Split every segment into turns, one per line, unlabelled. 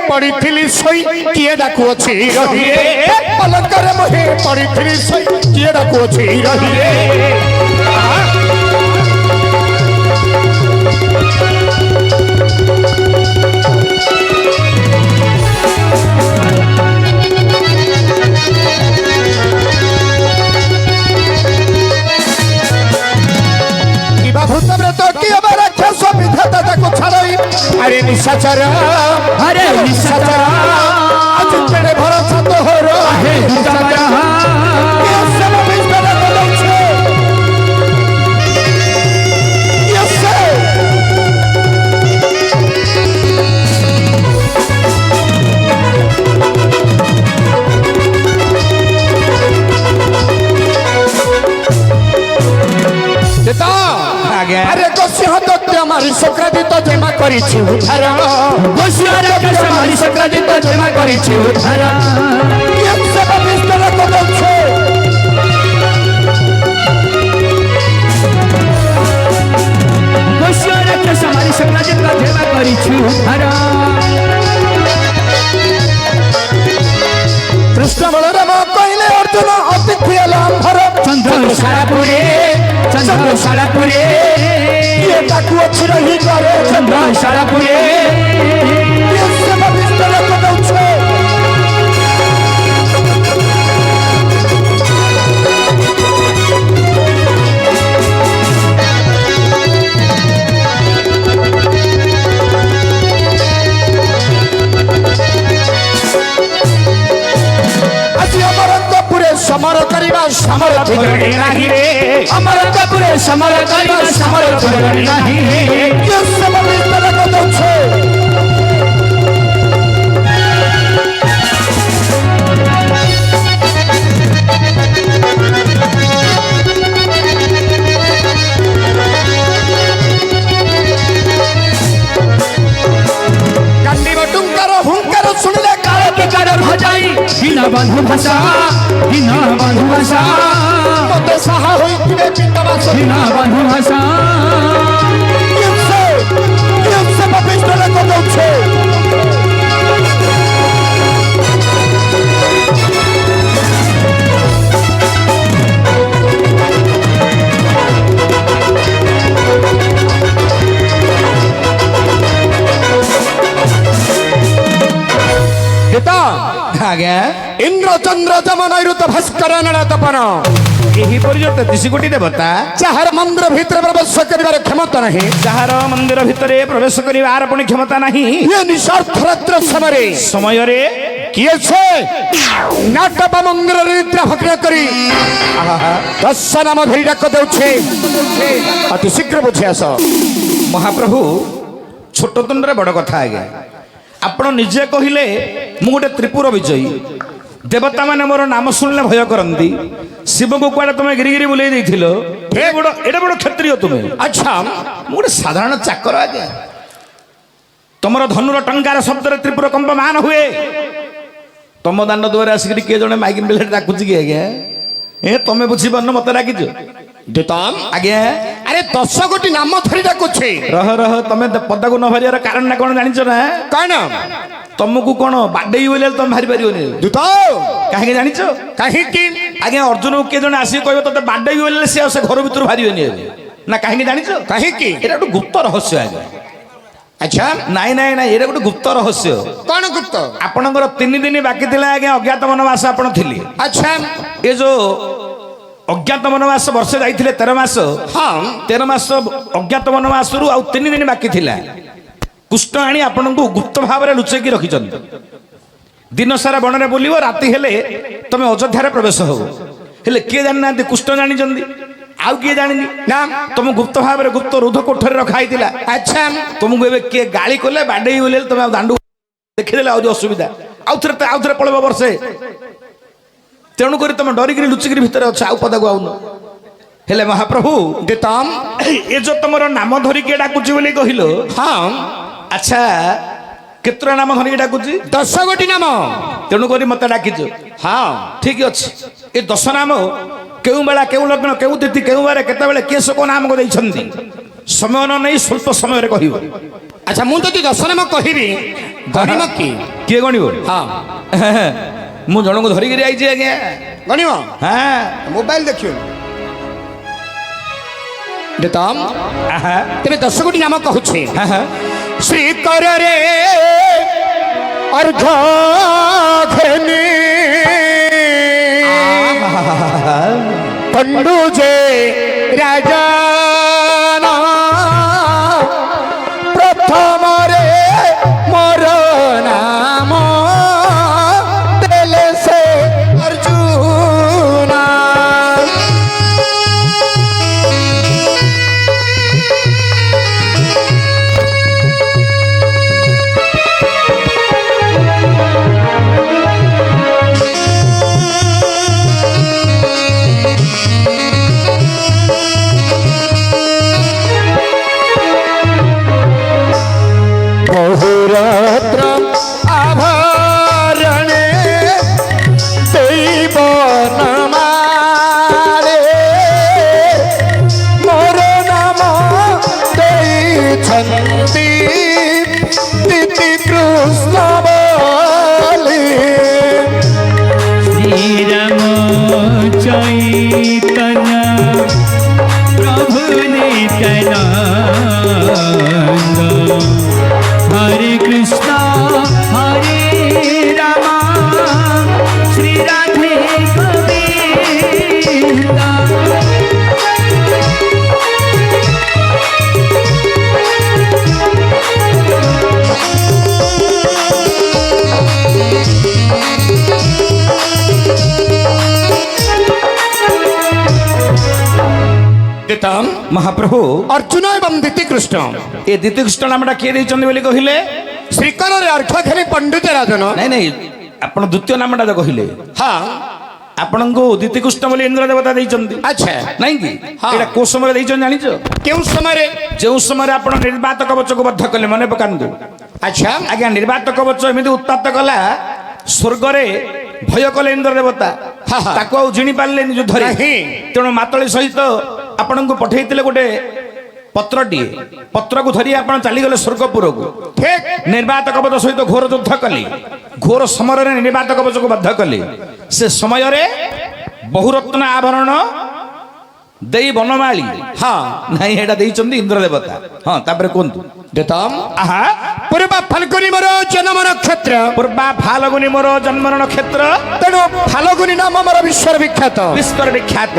पड़ी सोई किए डाकू अच्छी रही पलकर मोहे पड़ी सोई किए डाकू अच्छी रही अरे निशाचर
अरे निशाचर
आज तेरे भरोसा तो हो रहा है निशाचर ये सब मिस्टर बदलछे यस देता
आगे
अरे कसिह तो हमारी संक्रांति तो जमा करी छी उधार
गोसियारे के हमारी संक्रांति तो जमा करी छी उधार
ये सब मिस्टर बदलछे
गोसियारे के हमारी संक्रांति तो जमा करी छी उधार
कृष्ण बलराम कहले अर्जुन अतिथि लांभर
चंद्र सारापुरे चंद्र सारापुरे
ये डाकू अच्छी रही करे
चंद्र सारापुरे
ये सब मिस्टर बदलछे समर करिबा समर ठिकाने नाही रे
अमर कपुरे समर करिबा समर ठिकाने नाही रे
ये सब मिस्टर बदलछे कंडी बटुंकर हुंकर सुनले काले
कर भजाई बिना बंधु भाषा बिना बंधु भाषा
मते सहा होइथिबे पितवास
बिना बंधु भाषा
ये सब मिस्टर बदलछे पिता
आगे
इंद्र चंद्र जमन ऋत भास्कर नड़ तपन
यही पर्यंत 33 कोटी देवता
चाहर मंदिर भीतर प्रवेश करिबार क्षमता नहीं
जहार मंदिर भितरे प्रवेश करिवार पुणी क्षमता नहीं
ये निशार्थ रात्र
समय रे
किए छे नाटप मंदिर निद्रा भग्न करी दश नाम धरी डाक देउछे अति शीघ्र बुझे आस
महाप्रभु छोट तुंडरे बड़ कथा आगे आपण निजे कहिले मु गोटे त्रिपुर विजयी देवता माने मोर नाम सुनले भय करंदी शिव को कुआडे तुमे गिरिगिरी बुले देथिलो एडे बड़ क्षत्रिय तुमे
अच्छा
मु गोटे साधारण चाकर आगे तमर धनुर टंकार शब्द रे त्रिपुर कंपमान हुए तम दान द्वार आसिक के जने माइक मिले डाकुची के आगे ए तमे बुझी बन्न मते डाकिजो
देताम
आगे
अरे 10 कोटी नाम धरी डाकुछे
रह रह तमे पदा को न भरियार कारण ना कोन जानिछ ना
कान
तुमको कोन बाडेई बोले तुम भारी पारियोनी
दूत
काहे जानिछ
काहे कि
आगे अर्जुन के जने आसी कहबो तते बाडेई बोले से घर भीतर भारियोनी ना काहे जानिछ
काहे कि
एटा तो गुप्त रहस्य आगे
अच्छा
नाई नाई नाई एटा गोटे गुप्त रहस्य
कौन गुप्त
आपनकर 3 दिन बाकी थिला आगे अज्ञात वनवास आपण थिली
अच्छा
ए जो अज्ञात वनवास वर्ष जाइथिले 13 मास
हाँ
13 मास अज्ञात वनवास रु आ 3 दिन बाकी थिला कृष्ण आनी आपण को गुप्त भाव रे लुचे की रखिछन दिन सारा बन रे बोलिबो राति हेले तमे अयोध्या रे प्रवेश हो हेले के जानना कृष्ण जानि जंदी आउ किए जानी ना तुम गुप्त भाव रे गुप्त रुद्ध कोठरी रखाई थिला
अच्छा
तुमको एबे के गाली कोले बाडेई बोले तुम दांडू देखिदेले आ असुविधा आउ थरे पळबो वर्षे तेणु करी तुम डरिगिरी लुचिगिरी भितर अच्छे आउ पदा को आउन हेले महाप्रभु
देताम
ए जो तुमर नाम धरिके डाकुची बोली कहिलो
हाँ
अच्छा केतरा नाम धरिके डाकुची
10 कोटी नाम
तेणु करी मते डाकिजो
हाँ
ठीक अछि ए 10 नाम केउ बेला केउ लग्न केउ तिथि केउ बारे केते बेले केस को नाम को दैछंती समय न नहीं स्वल्प समय रे कहिबो
ଆଚ୍ଛା ମୁଁ ଯଦି ଦଶ ନାମ କହିବି ଗଣିବ କି?
କିଏ ଗଣିବ?
ହଁ
ମୁଁ ଜଣଙ୍କୁ ଧରିକିରି ଆଇଛି ଆଜ୍ଞା।
ଗଣିବ?
ହଁ
ମୋବାଇଲ ଦେଖିବ ଦେତମ
ଆହା,
ତେବେ 10 ଗୋଟି ନାମ କହୁଛି।
ଆହା।
ଶ୍ରୀକରରେ ଅର୍ଘ ଘେନି ପଣ୍ଡୁ ଯେ ରାଜନ ପ୍ରଥମରେ ମୋର ନାମ ଦେଲେ ସେ ଅର୍ଜୁନ। बहुरत्र आभरणे दैव नमाले मोर नाम ଦେଇଛନ୍ତି ଦିତି କୃଷ୍ଣ ବୋଲି।
श्रीराम चैतन्य प्रभु नित्यानंद हरे कृष्ण हरे राम श्री राधे गोविंद।
ଦେତମ
ମହାପ୍ରଭୁ
ଅର୍ଜୁନ ଏବଂ ଦିତି କୃଷ୍ଣ
ଏ ଦ୍ୱିତୀୟ ନାମଟା କିଏ ଦେଇଛନ୍ତି ବୋଲି କହିଲେ?
ଶ୍ରୀକରରେ ଅର୍ଘ ଘେନି ପଣ୍ଡିତ ରାଜନ।
ନାଇଁ ନାଇଁ, ଆପଣ ଦ୍ୱିତୀୟ ନାମଟା ଯୋଉ କହିଲେ
ହଁ
ଆପଣଙ୍କୁ ଦ୍ୱିତୀକୃଷ୍ଣ ବୋଲି ଇନ୍ଦ୍ର ଦେବତା ଦେଇଛନ୍ତି,
ଆଚ୍ଛା
ନାଇଁ କି?
ହଁ।
ଏଇଟା କୋଉ ସମୟରେ ଦେଇଛନ୍ତି ଜାଣିଛ?
କେଉଁ ସମୟରେ?
ଯେଉଁ ସମୟରେ ଆପଣ ନିର୍ବାତ କବଚକୁ ବଦ୍ଧ କଲେ, ମନେ ପକାନ୍ତୁ
ଆଚ୍ଛା
ଆଜ୍ଞା। ନିର୍ବାତ କବଚ ଏମିତି ଉତ୍ପାତ କଲା, ସ୍ୱର୍ଗରେ ଭୟ କଲେ ଇନ୍ଦ୍ର ଦେବତା,
ହଁ, ହଁ।
ତାକୁ ଆଉ ଜିଣି ପାରିଲେନି ଯୁଦ୍ଧରେ।
ନାହିଁ।
ତେଣୁ ମାତଳି ସହିତ ଆପଣଙ୍କୁ ପଠେଇଥିଲେ ଗୋଟେ ପତ୍ରଟିଏ, ପତ୍ରକୁ ଧରି ଆପଣ ଚାଲିଗଲେ ସ୍ୱର୍ଗପୁରକୁ।
ଠିକ
ନିର୍ବାତ କବଚ ସହିତ ଘୋର ଯୁଦ୍ଧ କଲେ, ଘୋର ସମରରେ ନିର୍ବାତ କବଚକୁ ବାଧ୍ୟ କଲେ। ସେ ସମୟରେ ବହୁରତ୍ନ ଆଭରଣ ଦେଇ ବନମାଳୀ, ହଁ ନାଇଁ ଏଇଟା ଦେଇଛନ୍ତି ଇନ୍ଦ୍ର ଦେବତା। ହଁ ତାପରେ କୁହନ୍ତୁ।
ଦେତମ
ଆହା,
ପୂର୍ବ ଫାଲ୍ଗୁନି ମୋର ଜନ୍ମ ନକ୍ଷତ୍ର,
ପୂର୍ବା ଫାଲଗୁନି ମୋର ଜନ୍ମର ନକ୍ଷତ୍ର,
ତେଣୁ ଫାଲ୍ଗୁନି ନାମ ମୋର ବିଶ୍ୱର ବିଖ୍ୟାତ।
ବିଶ୍ୱର ବିଖ୍ୟାତ।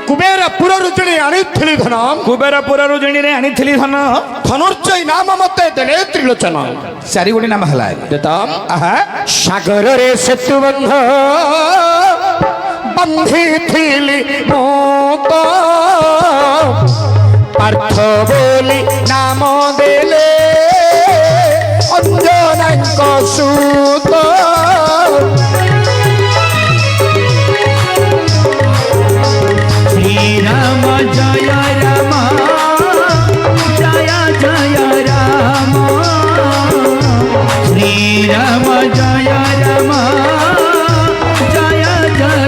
କୁବେର ପୁରରୁ ଜଣେ ଆଣିଥିଲି ଧନ,
କୁବେରପୁରରୁ ଜିଣିରେ ଆଣିଥିଲି ଧନ,
ଧନୁର୍ଜୟ ନାମ ମତେ ଦେଲେ ତ୍ରିଲୋଚନ।
ଚାରି ଗୋଟି ନାମ ହେଲା।
ଦେତମ
ଆହା,
ସାଗରରେ ସେତୁ ବନ୍ଧ ବନ୍ଧିଥିଲି ମୁଁ ତ, ପାର୍ଥ ବୋଲି ନାମ ଦେଲେ ଅଞ୍ଜନାଙ୍କ ସୁତ।
श्रीराम जय राम जय जय राम श्रीराम जय राम जय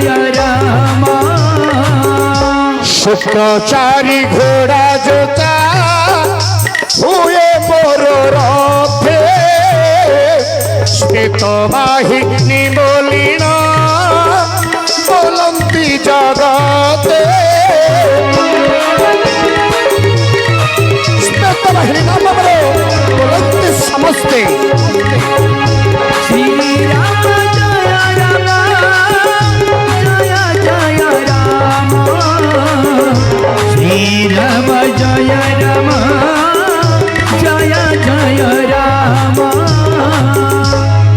जय राम।
शुक्र चारि घोड़ा जोता हुए मोर रथे, श्वेत बाहिनी बोलिण बोलंती जगते। श्वेत बाहिनी नाम बोलंती समस्ते।
श्रीराम जय राम जय जय राम श्रीराम जय राम जय जय राम।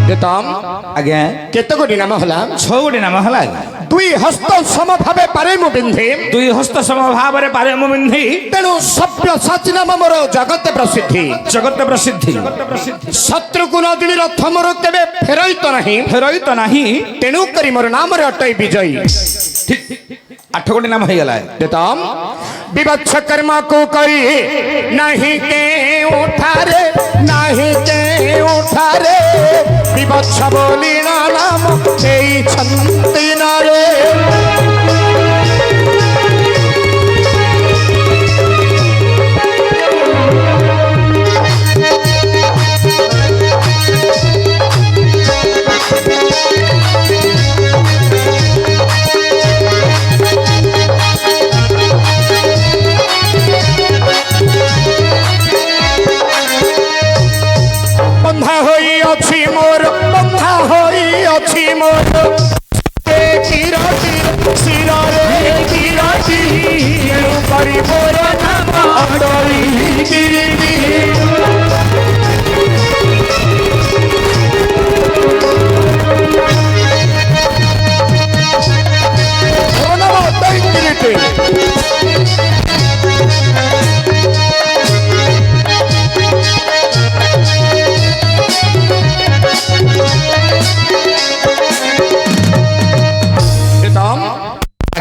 देतम
ଆଜ୍ଞା
केते गोटी नाम हला?
6 ଗୋଟି ନାମ ହେଲା।
दुई हस्त सम भावे पारे मु बिंधे,
ଦୁଇ ହସ୍ତ ସମଭାବରେ ପାରେ ମୁଁ ବିନ୍ଧି,
तेणु सभ्य साची नाम मोर जगत प्रसिद्धि।
ଜଗତ ପ୍ରସିଦ୍ଧି।
शत्रुକୁ नदिनी रथ मोर केबे फेरई तो नहीं,
ଫେରଇ ତ ନାହିଁ।
तेणु करी मोर नाम रे अटई विजयी।
8 ଗୋଟି ନାମ ହେଇଗଲା।
देतम विवत्स कर्म को करी नहीं के उठारे, नहीं के उठारे विवत्स बोली नाम देई छंती नारे। ହୋଇଅଛି ମୋର ବନ୍ଧା ହୋଇଅଛି ମୋର କିରତି ଶିରରେ କିରତି କରି ମୋର ନାମ ଅଡରି କିରିତି ମୋ ନାମ ଅଡରି କିରିତି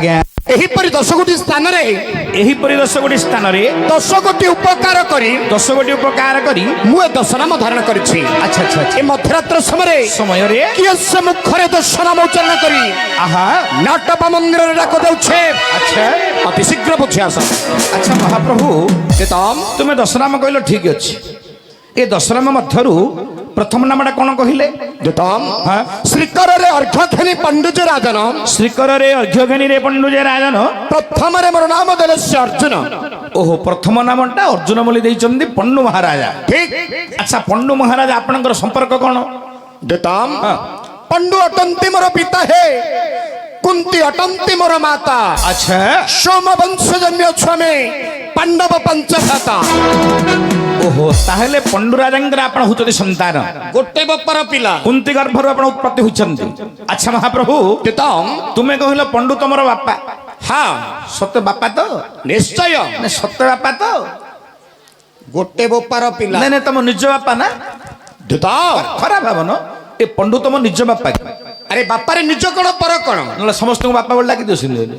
ଆଜ୍ଞା
ଏହିପରି 10 ଗୋଟି ସ୍ଥାନରେ
ଏହିପରି 10 ଗୋଟି ସ୍ଥାନରେ
10 ଗୋଟି ଉପକାର କରି
10 ଗୋଟି ଉପକାର କରି
ମୁଁ ଏ 10 ନାମ ଧାରଣ କରିଛି।
ଆଚ୍ଛା ଆଚ୍ଛା
ଏ ମଧ୍ୟରାତ୍ର
ସମୟରେ
କିଏ ସେ ମୁଖରେ 10 ନାମ ଉଚ୍ଚାରଣ କରି
ଆହା
ନାଟପ ମନ୍ଦିରରେ ଡାକ ଦେଉଛେ
ଆଚ୍ଛା
ଅତି ଶୀଘ୍ର ବୁଝି ଆସ।
ଆଚ୍ଛା ମହାପ୍ରଭୁ
କେତମ
ତୁମେ 10 ନାମ କହିଲ ଠିକ ଅଛି। ଏ 10 ନାମ ମଧ୍ୟରୁ ପ୍ରଥମ ନାମଟା କଣ କହିଲେ?
କେତମ
ହଁ
ଶ୍ରୀକରରେ ଅର୍ଘ୍ୟଖେନି ପଣ୍ଡୁଜ ରାଜନ
ଶ୍ରୀକରରେ ଅର୍ଘ୍ୟଖେନିରେ ପଣ୍ଡୁଜେ ରାଜନ
ପ୍ରଥମରେ ମୋର ନାମ ଦେଲେ ସେ ଅର୍ଜୁନ।
ଓହୋ ପ୍ରଥମ ନାମଟା ଅର୍ଜୁନ ବୋଲି ଦେଇଛନ୍ତି ପଣ୍ଡୁ ମହାରାଜା।
ଠିକ
ଆଚ୍ଛା ପଣ୍ଡୁ ମହାରାଜା ଆପଣଙ୍କର ସମ୍ପର୍କ କଣ?
ଦେତମ ପଣ୍ଡୁ ଅଟନ୍ତି ମୋର ପିତା ହେ କୁନ୍ତି ଅଟନ୍ତି ମୋର ମାତା
ଆଚ୍ଛା
ସୋମ ବଂଶଜନ୍ୟ ଛୁଆମେ ପାଣ୍ଡବ ପଞ୍ଚଭାତା।
ଓହୋ ତାହେଲେ ପଣ୍ଡୁ ରାଜାଙ୍କର ଆପଣ ହଉଛନ୍ତି ସନ୍ତାନ
ଗୋଟେ ବାପାର ପିଲା
କୁନ୍ତି ଗର୍ଭରୁ ଆପଣ ଉତ୍ପତ୍ତି ହୋଇଛନ୍ତି। ଆଚ୍ଛା ମହାପ୍ରଭୁ
କେତମ
ତୁମେ କହିଲ ପଣ୍ଡୁ ତମର ବାପା
ହଁ
ସତ ବାପା ତ
ନିଶ୍ଚୟ
ନା ସତ ବାପା ତ
ଗୋଟେ ବାପାର ପିଲା
ନାଇଁ ନାଇଁ ତମ ନିଜ ବାପା ନା ଖରାପ ଭାବନ ଏ ପଣ୍ଡୁ ତମ ନିଜ ବାପା କି?
ଆରେ ବାପାରେ ନିଜ କଣ ପର କଣ
ନହେଲେ ସମସ୍ତଙ୍କୁ ବାପା ବୋଲି ଡାକି ଦଉଛନ୍ତି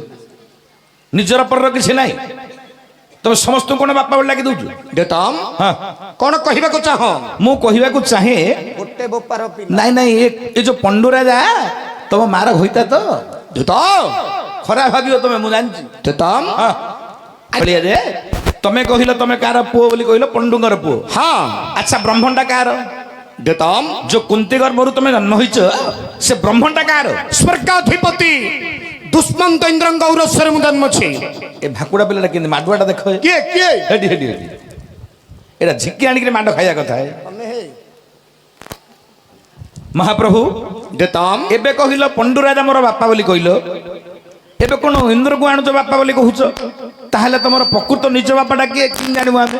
ନିଜର ପରର କିଛି ନାହିଁ ତମେ ସମସ୍ତଙ୍କୁ କଣ ବାପା ବୋଲି ଡାକି ଦଉଛୁ?
ଦେତମ
ହଁ
କଣ କହିବାକୁ ଚାହ?
ମୁଁ କହିବାକୁ ଚାହେଁ
ଗୋଟେ ବାପାର ପିଲା
ନାଇଁ ନାଇଁ ଏ ଯୋଉ ପଣ୍ଡୁ ରାଜା ତମ ମାର ହୋଇତା ତ
ଦେତ
ଖରାପ ଭାବିବ ତମେ ମୁଁ ଜାଣିଛି।
ଦେତମ
କହିଲେ ଯେ ତମେ କହିଲ ତମେ କାହାର ପୁଅ ବୋଲି କହିଲ ପଣ୍ଡୁଙ୍କର ପୁଅ।
ହଁ
ଆଚ୍ଛା ବ୍ରହ୍ମଣଟା କାହାର?
ଦେତମ
ଯୋଉ କୁନ୍ତି ଗର୍ଭରୁ ତମେ ଜନ୍ମ ହେଇଛ ସେ ବ୍ରହ୍ମଣଟା କାହାର?
ସ୍ୱର୍ଗାଧିପତି ଦୁଷ୍ମନ୍ତ ଇନ୍ଦ୍ରଙ୍କ ଔରସ୍ୟରେ ମୁଁ ଜନ୍ମ ଅଛି।
ଏ ଭାକୁଡା ପିଲାଟା କେମିତି ମାଡୁଆଟା ଦେଖ
କିଏ କିଏ
ହେଠି ହେଠି ହେଠି ଏଟା ଝିକି ଆଣିକିରି ମାଡ ଖାଇବା କଥା ମହାପ୍ରଭୁ
ଦେତମ
ଏବେ କହିଲ ପଣ୍ଡୁ ରାଜା ମୋର ବାପା ବୋଲି କହିଲ ଏବେ କଣ ଇନ୍ଦ୍ରକୁ ଆଣୁଛ ବାପା ବୋଲି କହୁଛ? ତାହେଲେ ତମର ପ୍ରକୃତ ନିଜ ବାପାଟା କିଏ ଜାଣିବୁ ଆମେ?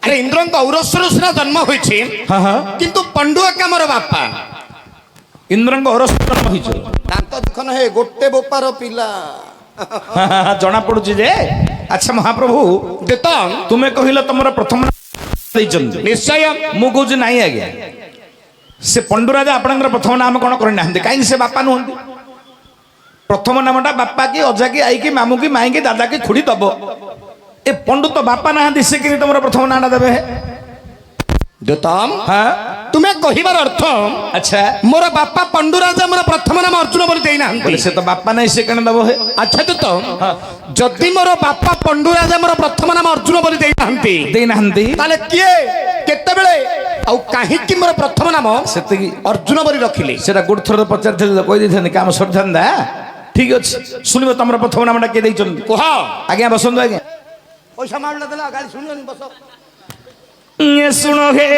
ଆରେ ଇନ୍ଦ୍ରଙ୍କ ଔରସ୍ୟରୁ ସିନା ଜନ୍ମ ହୋଇଛି
ହଁ ହଁ
କିନ୍ତୁ ପଣ୍ଡୁ ଏକା ମୋର ବାପା।
ଇନ୍ଦ୍ରଙ୍କ ଔରସ ଜନ୍ମ ହେଇଛ
ଦାନ୍ତ ଦେଖନ ହେ ଗୋଟେ ବାପାର ପିଲା
ଜଣା ପଡୁଛି ଯେ। ଆଚ୍ଛା ମହାପ୍ରଭୁ
ଦେତମ
ତୁମେ କହିଲ ତମର ପ୍ରଥମ ନାମ ଦେଇଛନ୍ତି
ନିଶ୍ଚୟ
ମୁଁ କହୁଛି ନାଇଁ ଆଜ୍ଞା ସେ ପଣ୍ଡୁ ରାଜା ଆପଣଙ୍କର ପ୍ରଥମ ନାମ କଣ କରିନାହାନ୍ତି କାହିଁକି ସେ ବାପା ନୁହନ୍ତି? ପ୍ରଥମ ନାମଟା ବାପା କି ଅଜା କି ଆଇ କି ମାମୁ କି ମାଇଁ କି ଦାଦା କି ଖୁଡି ଦବ ଏ ପଣ୍ଡୁ ତ ବାପା ନାହାନ୍ତି ସେ କେମିତି ତମର ପ୍ରଥମ ନାଁଟା ଦେବେ?
ଦେତମ
ହଁ
ତୁମେ କହିବାର ଅର୍ଥ
ଆଚ୍ଛା
ମୋର ବାପା ପଣ୍ଡୁ ରାଜା ମୋର ପ୍ରଥମ ନାମ ଅର୍ଜୁନ ବୋଲି ଦେଇନାହାନ୍ତି।
ବୋଲେ ସେ ତ ବାପା ନାହିଁ ସେ କେଣ ଦବ ହେ?
ଆଚ୍ଛା ଦେତମ ଯଦି ମୋର ବାପା ପଣ୍ଡୁ ରାଜା ମୋର ପ୍ରଥମ ନାମ ଅର୍ଜୁନ ବୋଲି ଦେଇନାହାନ୍ତି
ଦେଇନାହାନ୍ତି
ତାହେଲେ କିଏ କେତେବେଳେ ଆଉ କାହିଁକି ମୋର ପ୍ରଥମ ନାମ
ସେତିକି
ଅର୍ଜୁନ ବୋଲି ରଖିଲେ?
ସେଟା ଗୋଟେ ଥର ପଚାରିଥିଲେ କହିଦେଇଥାନ୍ତି କାମ ସରିଥାନ୍ତା। ଠିକ ଅଛି ଶୁଣିବ ତମର ପ୍ରଥମ ନାମଟା କିଏ ଦେଇଛନ୍ତି?
କୁହ
ଆଜ୍ଞା ବସନ୍ତୁ ଆଜ୍ଞା
ପଇସା ମାରିଲା ଦେଲା ଗାଳି ଶୁଣିବନି ବସ।
ଶୁଣ ହେ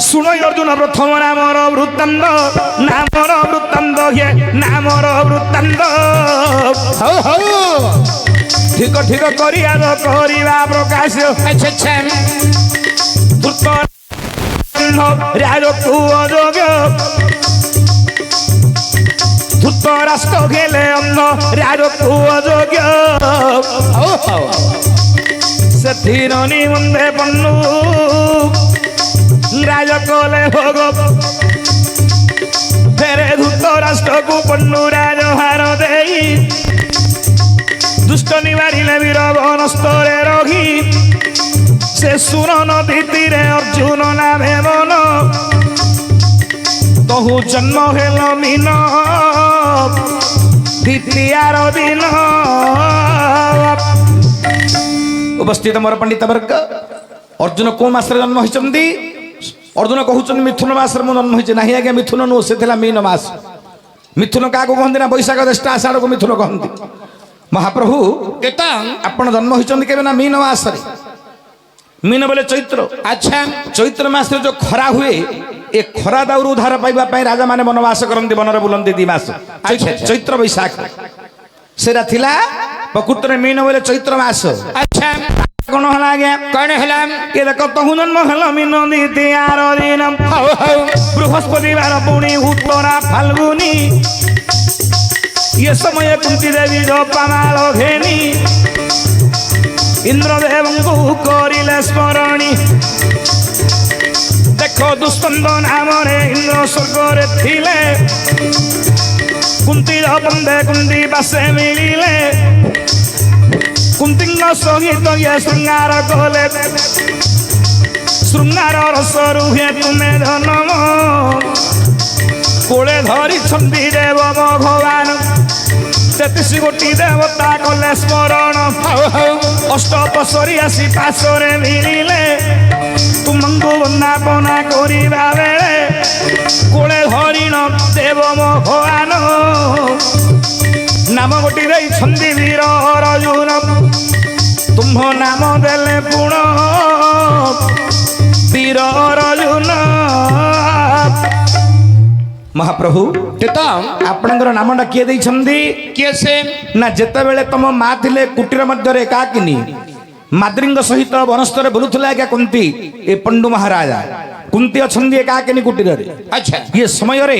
ଶୁଣ ଅର୍ଜୁନ ପ୍ରଥମ ନାମର ବୃତ୍ତାନ୍ତ ନାମର ବୃତ୍ତାନ୍ତ ହେ ନାମର ବୃତ୍ତାନ୍ତ
ହଉ ହଉ
ଠିକ ଠିକ କରିବା ପ୍ରକାଶ ରାଜ ପୁଅ ଯୋଗ ଧୂତ ରାଷ୍ଟ୍ର ଗେଲେ ଅନ୍ନ ରାଜ ପୁଅ ଯୋଗ ସେଥିର ନିମନ୍ତେ ପଣ୍ଡୁ ରାଜ କଲେ ଭୋଗ ଫେରେ ଧୂତ ରାଷ୍ଟ୍ରକୁ ପଣ୍ଡୁ ରାଜ ହାର ଦେଇ ଦୁଷ୍ଟ ନିବାରିଲେ ବୀର ବନସ୍ତରେ ରହି ସେ ସୁର ନଦୀ ତୀରେ ଅର୍ଜୁନ ନାମେ ମନ ତହୁ ଜନ୍ମ ହେଲ ମିନ ଦ୍ୱିତୀୟାର ଦିନ। ଉପସ୍ଥିତ ମୋର ପଣ୍ଡିତ ବର୍ଗ ଅର୍ଜୁନ କୋଉ ମାସରେ ଜନ୍ମ ହୋଇଛନ୍ତି? ଅର୍ଜୁନ କହୁଛନ୍ତି ମିଥୁନ ମାସରେ ମୁଁ ଜନ୍ମ ହୋଇଛି। ନାହିଁ ଆଜ୍ଞା ମିଥୁନ ନୁହଁ ସେ ଥିଲା ମୀନ ମାସ। ମିଥୁନ କାହାକୁ କହନ୍ତି ନା ବୈଶାଖ ଜ୍ୟେଷ୍ଠ ଆଷାଢ଼କୁ ମିଥୁନ କହନ୍ତି। ମହାପ୍ରଭୁ ଆପଣ ଜନ୍ମ ହୋଇଛନ୍ତି କେବେ ନା ମୀନ ମାସରେ? मीन बोले चैत्र।
अच्छा
चैत्र मास जो खरा हुए ए खरा दाउरू उद्धार पाइबा ପାଇଁ राजा माने वनवास करନ୍ତି वनरे बुलନ୍ତି 2 मास चैत्र बैशाख सेरा थिला प्रकृतरे मीन बोले चैत्र मास।
अच्छा
कौन हला आज्ञा
कौन हला
ये देख तहु जन्म हल मीन द्वितीयार दिन
हौ हौ
बृहस्पतिवार पुणी उत्तरा फाल्गुनी ये समय कुंती देवी जपामाल घेनी इंद्रदेव को करिले स्मरणी देखो दुष्पंद नाम इंद्र स्वर्ग थिले कुंती बंदे कुंती बासे मिलिले कुंती सहित ये श्रृंगार कले श्रृंगार रस रुहे तुम्हें धनम कोले धरी छंदी देव भगवान 33 कोटी देवता कले स्मरण अष्टपसरी आसी पाशरे मिलिले तुमको वंदना करिबा बेले कोले हरिण देव भगवान नाम गोटी दे छंदी वीर अर्जुन तुम नाम देले पुण वीर अर्जुन। महाप्रभु
तेतम
आपणकर नामटा किए दैछंदी
किए से
ना जेते बेले तुम माँ थिले कुटीर मध्य एकाकिनी माद्रींग सहित वनस्तर बुलुथला क्या कुंती ए पंडु महाराजा कुंती अछंदी एकाकिनी कुटीर रे।
अच्छा
ये समय रे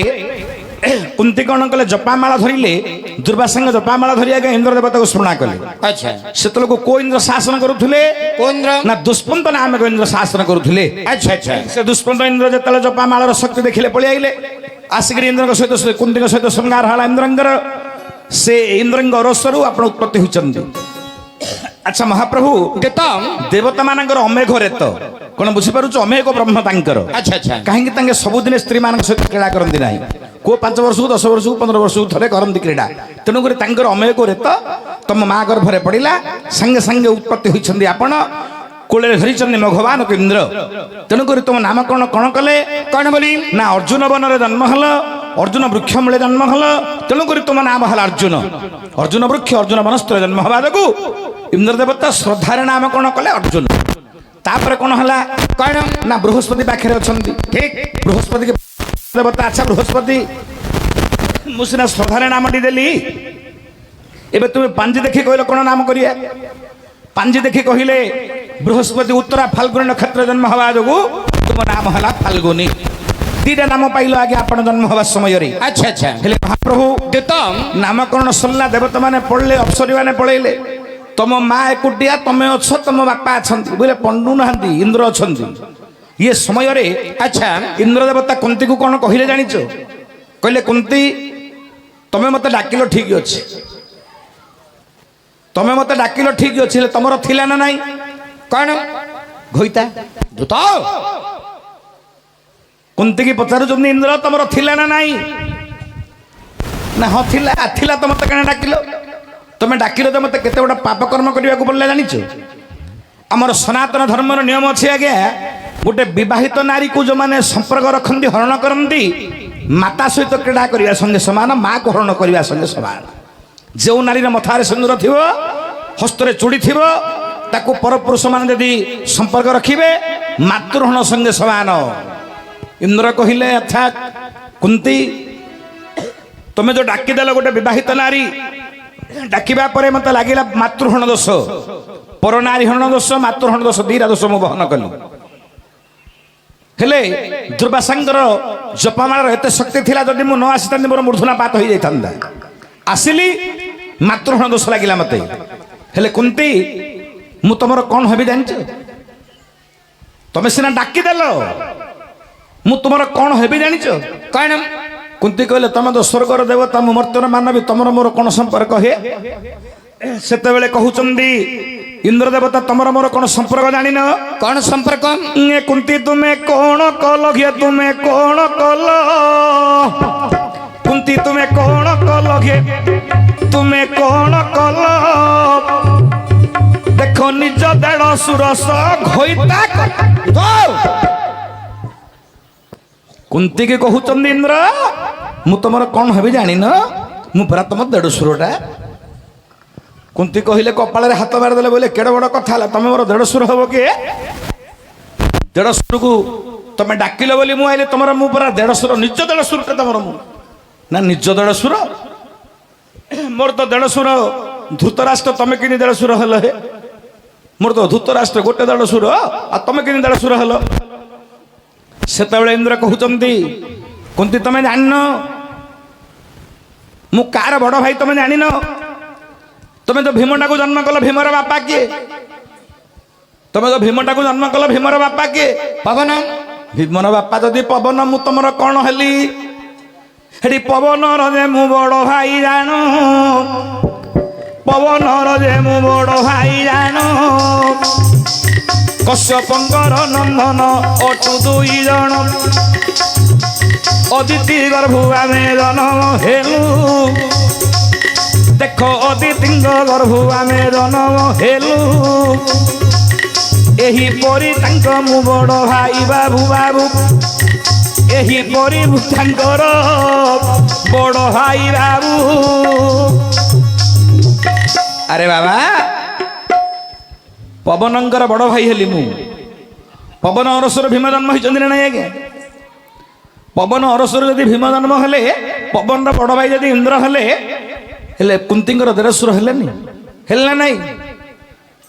कुंती कौन कले जपामाला धरिले दुर्वासा जपामाला धरि आगे इंद्र देवता को स्मरण कले।
अच्छा
सेतल को को इंद्र शासन करुथले
कोन्द्र
ना दुष्पंत नाम को इंद्र शासन करुथले।
अच्छा अच्छा
से दुष्पंत इंद्र जेतले जपामालार शक्ति देखिले पळि आइले आसिक इंद्र सहित कुंती सहित श्रृंगार हाला इंद्रंगर से इंद्रंग रसरु आपण उत्पत्ति होचंदी। अच्छा महाप्रभु
तेतम
देवता मानकर अमेघ रेत कोन बुझी पारुछ अमेघ ब्रह्म तांकर।
अच्छा अच्छा
काहेकि तांगे सबुदिन स्त्री मान सहित क्रीड़ा करती ना को 5 वर्ष 10 वर्ष 15 वर्ष थरे करती क्रीड़ा तेणुकर तांकर अमेघ रेत तुम माँ गर्भरे पड़िला संगे संगे उत्पत्ति होइछंदी आपण कोले धरिचंदी भगवान को इंद्र तेणुकर तुम नाम कौन कौन कले
कौन बोली
ना अर्जुन बनरे जन्म हल अर्जुन वृक्ष मूले जन्म हल तेणुकर तुम नाम हल अर्जुन अर्जुन वृक्ष अर्जुन वनस्तर जन्म हवा जो इंद्र देवता श्रद्धार नाम कौन कले अर्जुन तापर कौन हला
कौन
ना बृहस्पति पाखे अछंती
ठीक
बृहस्पति के देवता। अच्छा बृहस्पति मुसिना श्रद्धार नाम टी देली एबे तुम पांजी देखि कहलो कौन नाम करिया पांजी देखि कहिले बृहस्पति उत्तरा फाल्गुनी नक्षत्र जन्म हवा जो तुम नाम हला फाल्गुनी 2टा नाम पाइल आगे आपण जन्म हवा समय रे।
अच्छा अच्छा
हेले महाप्रभु
तेतम
नामकरण सरला देवता माने पड़ले अप्सरी माने पळैले तुम माँ एकुटिया तुम अच्छ तुम बापा अच्छा बोले पंडु ना इंद्र अच्छा ये समय रे। अच्छा इंद्र देवता कुंती को कौन कहले जानिच कहले कुंती तमें मत डाकिल ठीक अच्छे तमें मत डाकिल ठीक अच्छे तुमर थिला ना नाई
कौन
घोइता
दूत
कुंती की पचारुचंदी इंद्र तुमर थिला ना नाई ना हाँ थिला थिला तो मत कण डाकिल तुम डाकिल तो मत केते बड़ा पाप कर्म करने को पड़ला जानिच आमर सनातन धर्म नियम अच्छे आज्ञा गोटे विवाहित नारी को जो माने संपर्क रखती हरण करती माता सहित क्रीड़ा करने संगे समान माँ को हरण करने संगे समान जो नारी मथारे सिंदूर थी हस्तरे चूड़ी थी ताको परपुरुष मान यदि संपर्क रखिए मातृहरण संगे समान। इंद्र कहले अच्छा कुंती तुम्हें जो डाकिदेल गोटे विवाहित नारी डाकिबा परे मते लागिला मातृहरण दोष पर नारी हरण दोष मातृहरण दोष 2टा दोष मु बहन कली हेले दुर्वासांकर जपमालार एते शक्ति थिला जदि मु न आसितांती मोर मूर्धना पात हो जाइतांदा आसिली मातृहरण दोष लागिला मते हेले कुंती मु तमर कौन हेबी जानिछ तमे सिना डाकी देल मु तुमर कौन हेबी जानिछ
कौन
कुंती कहले तमे तो स्वर्गर देवता मु मर्त्यर मानवी तमर मोर कौन संपर्क हे सेते बेले कहउचंदी इंद्र देवता तमर मोर कौन संपर्क जानि न
कौन संपर्क
ए कुंती तुम्हें कौन कल घे तुम्हें कौन कल कुंती तुम्हें कौन कल घे तुम्हें कौन कल देखो निज देड़ सुरस घोइता कुंती के कहउचंदी इंद्र मु तमर कौन हेबी जानि न मु परा तम देड़सुरटा कुंती कहले कपाल हाथ मारिदेले बोले केड़ बड़ कथा तुम मोर देड़सुर हम किए ଦେଢ଼ଶୁରକୁ ତମେ ଡାକିଲ ବୋଲି ମୁଁ ଆଇଲେ ତମର ମୁଁ ପରା ଦେଢ଼ଶୁର ନିଜ ଦେଢ଼ଶୁରଟା ତମର ମୁଁ ନା ନିଜ ଦେଢ଼ଶୁର ମୋର ତ ଦେଢ଼ଶୁର ଧୃତରାଷ୍ଟ୍ର ତମେ କିନି ଦେଢ଼ଶୁର ହେଲ ହେ ମୋର ତ ଧୃତରାଷ୍ଟ୍ର ଗୋଟେ ଦେଢ଼ଶୁର ଆଉ ତମେ କିନି ଦେଢ଼ଶୁର ହେଲ ସେତେବେଳେ ଇନ୍ଦ୍ର କହୁଛନ୍ତି କୁନ୍ତି ତମେ ଜାଣିନ ମୁଁ କାର ବଡ଼ ଭାଇ ତମେ ଜାଣିନ ତମେ ତ ଭୀମଟାକୁ ଜନ୍ମ କଲ ଭୀମର ବାପା କିଏ ତମେ ତ ଭୀମଟାକୁ ଜନ୍ମ କଲ ଭୀମର ବାପା କିଏ
ପବନ
ଭୀମର ବାପା ଯଦି ପବନ ମୁଁ ତମର କଣ ହେଲି ହେଠି ପବନର ଯେ ମୁଁ ବଡ଼ ଭାଇ ଜାଣୁ ପବନର ଯେ ମୁଁ ବଡ଼ ଭାଇ ଜାଣୁ କଶ୍ୟପଙ୍କର ନନ୍ଦନ ଅଟୁ ଦୁଇ ଜଣ ଅଦିତି ଗର୍ଭୁ ଆମେ ଜନ୍ମ ହେଲୁ ଦେଖ ଅଦିତିଙ୍କ ଗର୍ଭୁ ଆମେ ଜନ୍ମ ହେଲୁ ଏହିପରି ତାଙ୍କ ମୁଁ ବଡ଼ ଭାଇ ବାବୁ ବାବୁ ଏହିପରି ତାଙ୍କର ବଡ଼ ଭାଇ ବାବୁ ଆରେ ବାବା ପବନଙ୍କର ବଡ଼ ଭାଇ ହେଲି ମୁଁ ପବନ ଅରସର ଭୀମ ଜନ୍ମ ହେଇଛନ୍ତି ନା ନାଇଁ ଆଜ୍ଞା ପବନ ଅରସର ଯଦି ଭୀମ ଜନ୍ମ ହେଲେ ପବନର ବଡ଼ ଭାଇ ଯଦି ଇନ୍ଦ୍ର ହେଲେ କୁନ୍ତୀଙ୍କର ଦେଢ଼ଶୁର ହେଲେନି ହେଲେ ନା ନାଇଁ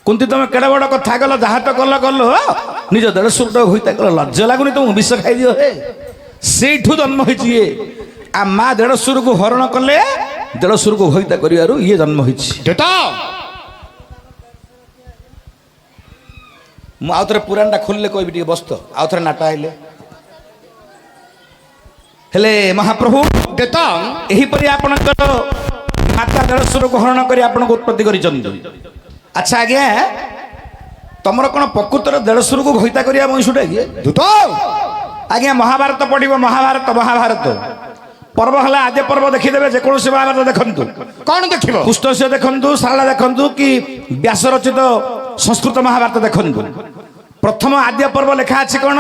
କୁନ୍ତି ତମେ କେଡ଼େ ବଡ଼ କଥା କଲ ଯାହା ତ କଲ କଲ ନିଜ ଦେଢ଼ଶୁରଟା ହୋଇତା କଲ ଲଜ୍ଜ ଲାଗୁନି ତମକୁ ବିଷ ଖାଇଦିଅ ହେ ସେଇଠୁ ଜନ୍ମ ହେଇଛି ଇଏ ଆ ମା ଦେଢ଼ଶୁରକୁ ହରଣ କଲେ ଦେଢ଼ଶୁରକୁ ହୋଇତା କରିବାରୁ ଇଏ ଜନ୍ମ ହେଇଛି ମୁଁ ଆଉ ଥରେ ପୁରାଣଟା ଖୋଲିଲେ କହିବି ଟିକେ ବସ୍ତ ଆଉ ଥରେ ନାଟ ଆଇଲେ ହେଲେ ମହାପ୍ରଭୁ ଏହିପରି ଆପଣଙ୍କର ମାତା ଦେଢ଼ଶୁରକୁ ହରଣ କରି ଆପଣଙ୍କୁ ଉତ୍ପତ୍ତି କରିଛନ୍ତି ଆଚ୍ଛା ଆଜ୍ଞା ତମର କ'ଣ ପ୍ରକୃତରେ ଦେଢ଼ଶୁରକୁ ଘଇତା କରିବା ମଣିଷଟା କି ଆଜ୍ଞା ମହାଭାରତ ପଢ଼ିବ ମହାଭାରତ ପର୍ବ ହେଲା ଆଦ୍ୟ ପର୍ବ ଦେଖିଦେବେ ଯେକୌଣସି ମହାଭାରତ ଦେଖନ୍ତୁ
କ'ଣ ଦେଖିବ
ପୁଷ୍ଟସ୍ୟ ଦେଖନ୍ତୁ ଶାରଳା ଦେଖନ୍ତୁ କି ବ୍ୟାସ ରଚିତ ସଂସ୍କୃତ ମହାଭାରତ ଦେଖନ୍ତୁ ପ୍ରଥମ ଆଦ୍ୟ ପର୍ବ ଲେଖା ଅଛି କ'ଣ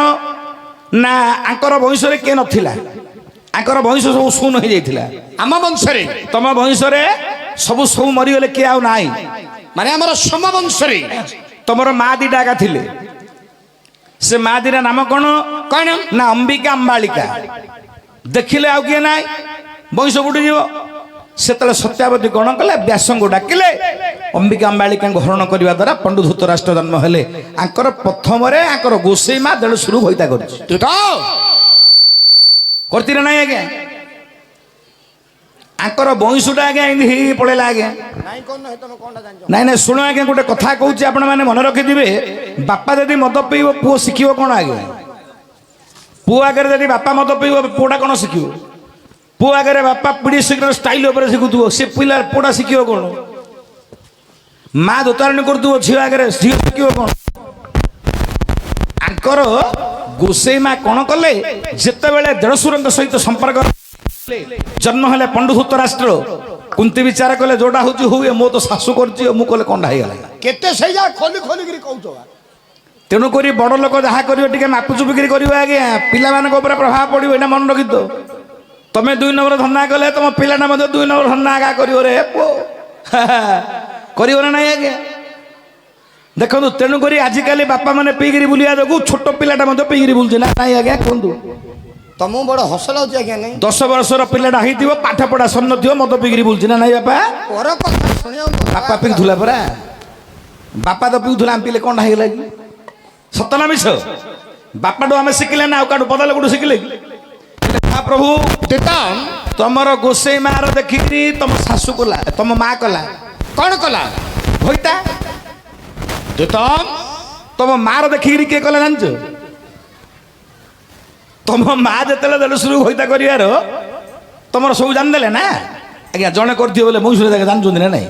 ନା ଆଙ୍କର ବଂଶରେ କିଏ ନଥିଲା ଆଙ୍କର ବଂଶ ସବୁ ଶୂନ ହେଇଯାଇଥିଲା
ଆମ ବଂଶରେ
ତମ ବଂଶରେ ସବୁ ମରିଗଲେ କିଏ ଆଉ ନାହିଁ
ମାନେ ଆମର ସମ ବଂଶରେ
ତମର ମା ଦିଟା ଏକା ଥିଲେ ସେ ମା ଦିଟା ନାମ କ'ଣ ନା ଅମ୍ବିକା ଅମ୍ବାଳିକା ଦେଖିଲେ ଆଉ କିଏ ନାହିଁ ବଂଶ ବୁଡ଼ିଯିବ ସେତେବେଳେ ସତ୍ୟାବତୀ କ'ଣ କଲେ ବ୍ୟାସଙ୍କୁ ଡାକିଲେ ଅମ୍ବିକା ଅମ୍ବାଳିକାଙ୍କୁ ହରଣ କରିବା ଦ୍ୱାରା ପଣ୍ଡୁ ଧୃତରାଷ୍ଟ୍ର ଜନ୍ମ ହେଲେ ଆଙ୍କର ପ୍ରଥମରେ ଆଙ୍କର ଗୋସେଇ ମା ଦେଢ଼ଶୁର ଘଇତା କରିଛି କରିଛି ନା ନାଇଁ ଆଜ୍ଞା ଆଙ୍କର ବଂଶଟା ଆଜ୍ଞା ଏମିତି ହେଇ ପଳେଇଲା ଆଜ୍ଞା ନାଇଁ ନାଇଁ ଶୁଣ ଆଜ୍ଞା ଗୋଟେ କଥା କହୁଛି ଆପଣମାନେ ମନେ ରଖିଥିବେ ବାପା ଯଦି ମଦ ପିଇବ ପୁଅ ଶିଖିବ କ'ଣ ଆଜ୍ଞା ପୁଅ ଆଗରେ ଯଦି ବାପା ମଦ ପିଇବ ପୁଅଟା କ'ଣ ଶିଖିବ ପୁଅ ଆଗରେ ବାପା ପିଡ଼ି ସିଗ୍ରେଟ୍ ଷ୍ଟାଇଲ ଉପରେ ଶିଖୁଥିବ ସେ ପିଲା ପୁଅଟା ଶିଖିବ କ'ଣ ମା ଦୋତାରଣୀ କରୁଥିବ ଝିଅ ଆଗରେ ଝିଅ ଶିଖିବ କ'ଣ ଆଙ୍କର ଗୋସେଇ ମା କ'ଣ କଲେ ଯେତେବେଳେ ଦେଢ଼ଶୁରଙ୍କ ସହିତ ସମ୍ପର୍କ ଜନ୍ମ ହେଲେ ପଣ୍ଡୁ ଧୃତରାଷ୍ଟ୍ର କୁନ୍ତି ବିଚାର କଲେ ଯୋଉଟା ହଉଛି ହୁଏ ମୋ ତ ଶାଶୁ କରିଛି ମୁଁ କଲେ କଣ୍ଡା ହେଇଗଲା
କେତେ ସେଇ ଯା ଖୋଲିକିରି କହୁଛ
ତେଣୁକରି ବଡ଼ ଲୋକ ଯାହା କରିବ ଟିକେ ମାପୁଚୁପିକିରି କରିବ ଆଜ୍ଞା ପିଲାମାନଙ୍କ ଉପରେ ପ୍ରଭାବ ପଡ଼ିବ ଏଇଟା ମନେ ରଖିଥ ତମେ 2 ନମ୍ବର ଧନ୍ଦା କଲେ ତମ ପିଲାଟା ମଧ୍ୟ 2 ନମ୍ବର ଧନ୍ଦା ଆଗା କରିବ ରେ ପୁଅ କରିବ ନା ନାଇଁ ଆଜ୍ଞା ଦେଖନ୍ତୁ ତେଣୁକରି ଆଜିକାଲି ବାପା ମାନେ ପିଇକିରି ବୁଲିବା ଯୋଗୁଁ ଛୋଟ ପିଲାଟା ମଧ୍ୟ ପିଇକିରି ବୁଲୁଛି ନା ନାଇଁ ଆଜ୍ଞା କୁହନ୍ତୁ
ତମକୁ ବଡ଼ ହସ ଲାଗୁଛି ଆଜ୍ଞା ନାଇଁ
10 ବର୍ଷର ପିଲାଟା ହେଇଥିବ ପାଠ ପଢ଼ା ସରିନଥିବ ମଦ ପିଇକିରି ବୁଲୁଛି ନା ନାଇଁ ବାପା
ପର କଥା ଶୁଣିବାକୁ
ବାପା ପିଉଥିଲା ପରା ବାପା ତ ପିଉଥିଲା ଆମେ ପିଲେ କ'ଣଟା ହେଇଗଲା କି ସତ ନା ମିଛ ବାପାଠୁ ଆମେ ଶିଖିଲେ ନା ଆଉ କାଠୁ ପଦାଲେ କୋଠୁ ଶିଖିଲେ କି ପ୍ରଭୁ ତମର ଗୋସେଇ ମାର ଦେଖିକିରି ତମ ଶାଶୁ କଲା ତମ ମା କଲା
କ'ଣ କଲା
ହୋଇତା ତମ ମାର ଦେଖିକିରି କିଏ କଲା ଜାଣିଛ ତମ ମା ଯେତେବେଳେ ଦେଢ଼ଶୁର ହୋଇତା କରିବାର ତମର ସବୁ ଜାଣିଦେଲେ ନା ଆଜ୍ଞା ଜଣେ କରିଥିବ ବୋଲେ ମୁଁ ଶୁଣି ଜାଣିଛନ୍ତି ନା ନାଇଁ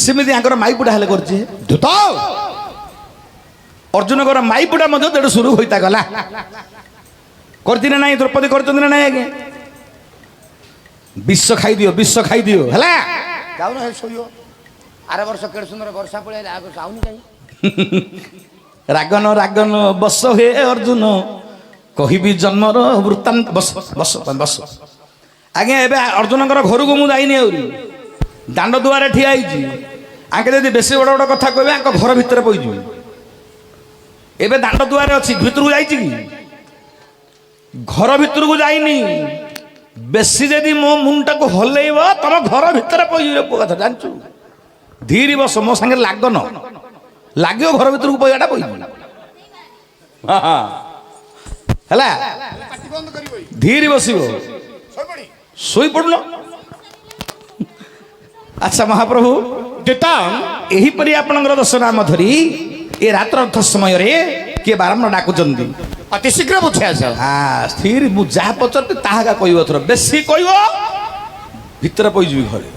ସେମିତି ଆଙ୍କର ମାଇପୁଟା ହେଲେ କରିଛି ଅର୍ଜୁନଙ୍କର ମାଇପୁଟା ମଧ୍ୟ ଦେଢ଼ଶୁର ହୋଇତା ଗଲା କରିଛି ନା ନାଇଁ ଦ୍ରୌପଦୀ କରିଛନ୍ତି ନା ନାଇଁ ଆଜ୍ଞା ବିଷ ଖାଇଦିଅ ହେଲା
ଯାଉନ ଶୋଇବ ଆର ବର୍ଷ କେଡ଼େ ସୁନ୍ଦର ବର୍ଷା ପଳେଇଲେ ଆଗ ଯାଉନି କାହିଁ
ରାଗନ ବସ ହେ ଅର୍ଜୁନ କହିବି ଜନ୍ମର ବୃତ୍ତାନ୍ତ ବସ ଆଜ୍ଞା ଏବେ ଅର୍ଜୁନଙ୍କର ଘରକୁ ମୁଁ ଯାଇନି ଆହୁରି ଦାଣ୍ଡ ଦୁଆରେ ଠିଆ ହେଇଛି ଆଙ୍କେ ଯଦି ବେଶୀ ବଡ଼ ବଡ଼ କଥା କହିବେ ଆଙ୍କ ଘର ଭିତରେ ପଇଯିବେ ଏବେ ଦାଣ୍ଡ ଦୁଆରେ ଅଛି, ଭିତରକୁ ଯାଇଛି କି? ଘର ଭିତରକୁ ଯାଇନି। ବେଶୀ ଯଦି ମୋ ମୁଣ୍ଡଟାକୁ ହଲେଇବ ତମ ଘର ଭିତରେ ପଇଯିବ। ପୁଅ କଥା ଜାଣିଛୁ, ଧୀରେ ବସ, ମୋ ସାଙ୍ଗରେ ଲାଗନ, ଲାଗିବ ଘର ଭିତରକୁ ପଇବାଟା ପଇଯିବ। ହେଲା, ଧୀରେ ବସିବ, ଶୋଇପଡୁନ। ଆଚ୍ଛା ମହାପ୍ରଭୁ, ଏହିପରି ଆପଣଙ୍କର ଦଶ ନାମ ଧରି ଏ ରାତ୍ର ଅର୍ଥ ସମୟରେ କିଏ ବାରମ୍ବାର ଡାକୁଛନ୍ତି।
ଅତି ଶୀଘ୍ର ବୁଝି ଆସ।
ସ୍ଥିର, ମୁଁ ଯାହା ପଚାରୁଛି ତାହା କହିବ, ଥର ବେଶୀ କହିବ ଭିତରେ ପଇଯିବି ଘରେ।